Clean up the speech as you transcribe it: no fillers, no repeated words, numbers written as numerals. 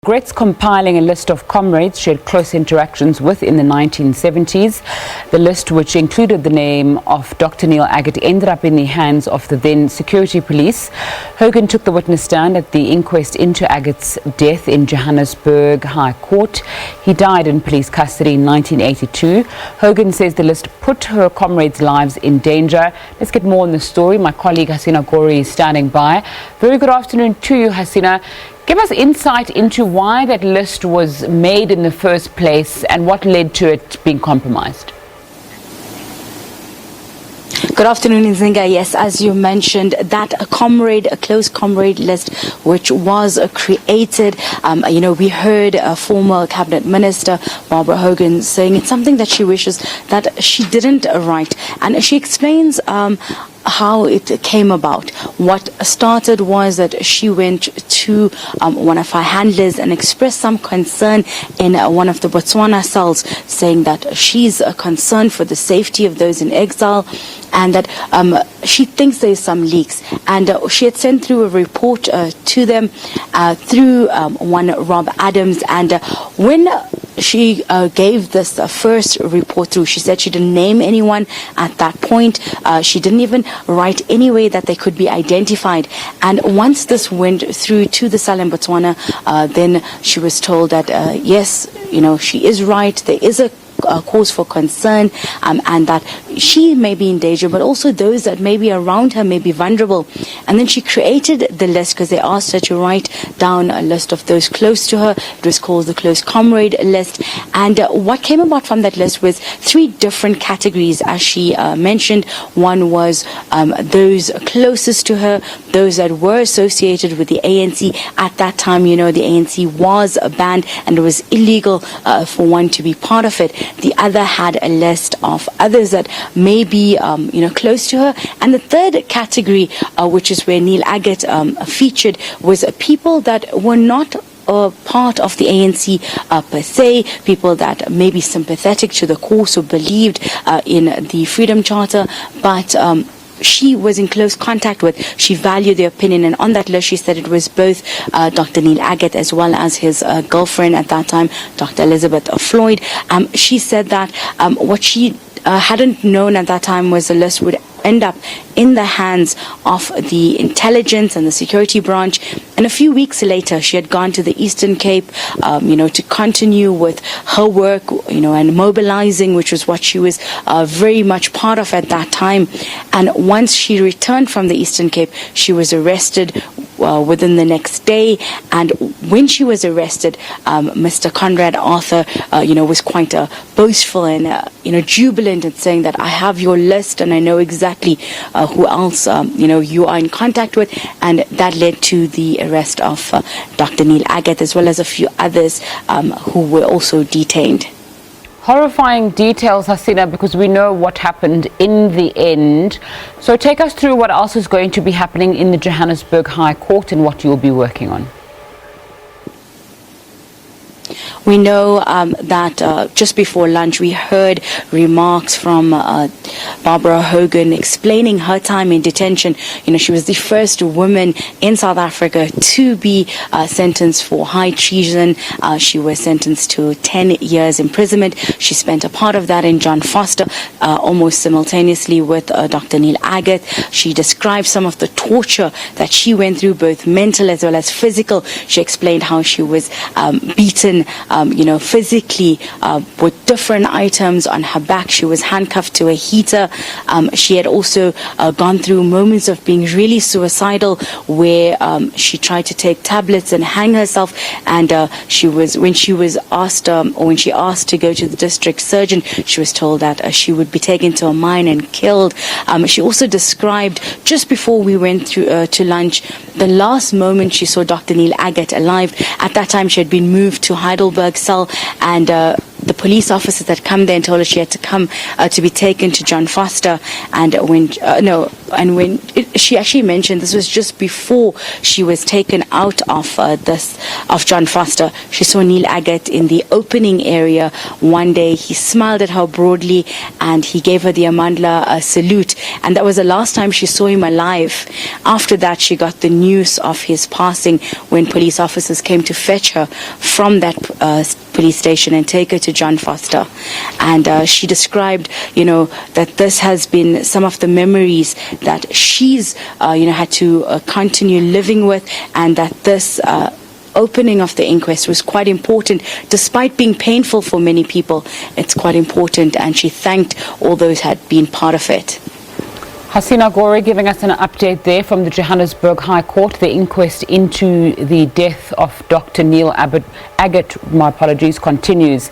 Regrets compiling a list of comrades she had close interactions with in the 1970s. The list, which included the name of Dr Neil Aggett, ended up in the hands of the then security police. Hogan took the witness stand at the inquest into Aggett's death in Johannesburg High Court. He died in police custody in 1982. Hogan says the list put her comrades' lives in danger. Let's get more on the story. My colleague Hasina Gori is standing by. Very good afternoon to you, Hasina. Give us insight into why that list was made in the first place and what led to it being compromised. Good afternoon, Nzinga. Yes, as you mentioned, that a close comrade list, which was created, we heard former cabinet minister Barbara Hogan saying it's something that she wishes that she didn't write, and she explains how it came about. What started was that she went to one of her handlers and expressed some concern in one of the Botswana cells, saying that she's concerned for the safety of those in exile and that she thinks there's some leaks. And she had sent through a report to them through one Rob Adams. And when she gave this first report through, she said she didn't name anyone at that point. She didn't even write any way that they could be identified. And once this went through to the cell in Botswana, then she was told that, yes, she is right. There is a cause for concern, and that she may be in danger, but also those that may be around her may be vulnerable. And then she created the list because they asked her to write down a list of those close to her. It was called the Close Comrade List. And what came about from that list was three different categories, as she mentioned. One was those closest to her, those that were associated with the ANC. At that time, the ANC was banned and it was illegal for one to be part of it. The other had a list of others that may be, close to her. And the third category, which is where Neil Aggett featured, was people that were not part of the ANC per se, people that may be sympathetic to the cause or believed in the Freedom Charter, but she was in close contact with. She valued their opinion, and on that list she said it was both Dr Neil Aggett as well as his girlfriend at that time, Dr Elizabeth Floyd. She said that what she hadn't known at that time was the list would end up in the hands of the intelligence and the security branch. And a few weeks later, she had gone to the Eastern Cape, to continue with her work, and mobilizing, which was what she was very much part of at that time. And once she returned from the Eastern Cape, she was arrested within the next day. And when she was arrested, Mr. Conrad Arthur, was quite boastful and, jubilant and saying that I have your list and I know exactly who else, you are in contact with. And that led to the arrest of Dr. Neil Aggett, as well as a few others who were also detained. Horrifying details, Hasina, because we know what happened in the end. So take us through what else is going to be happening in the Johannesburg High Court and what you will be working on. We know that just before lunch we heard remarks from Barbara Hogan explaining her time in detention. She was the first woman in South Africa to be sentenced for high treason. She was sentenced to 10 years imprisonment. She spent a part of that in John Foster, almost simultaneously with Dr. Neil Aggett. She described some of the torture that she went through, both mental as well as physical. She explained how she was beaten physically with different items on her back. She was handcuffed to a heater. She had also gone through moments of being really suicidal, where she tried to take tablets and hang herself. And when she asked to go to the district surgeon, she was told that she would be taken to a mine and killed. She also described, just before we went through to lunch, the last moment she saw Dr. Neil Aggett alive. At that time, she had been moved to Heidelberg cell, and the police officers that come there and told her she had to come to be taken to John Foster. And she actually mentioned this was just before she was taken out of John Foster. She saw Neil Aggett in the opening area one day. He smiled at her broadly and he gave her the Amandla salute. And that was the last time she saw him alive. After that, she got the news of his passing when police officers came to fetch her from that police station and take her to John Foster. And she described, that this has been some of the memories that she's, had to continue living with, and that this opening of the inquest was quite important. Despite being painful for many people, it's quite important, and she thanked all those who had been part of it. Hasina Gori giving us an update there from the Johannesburg High Court. The inquest into the death of Dr. Neil Aggett, continues.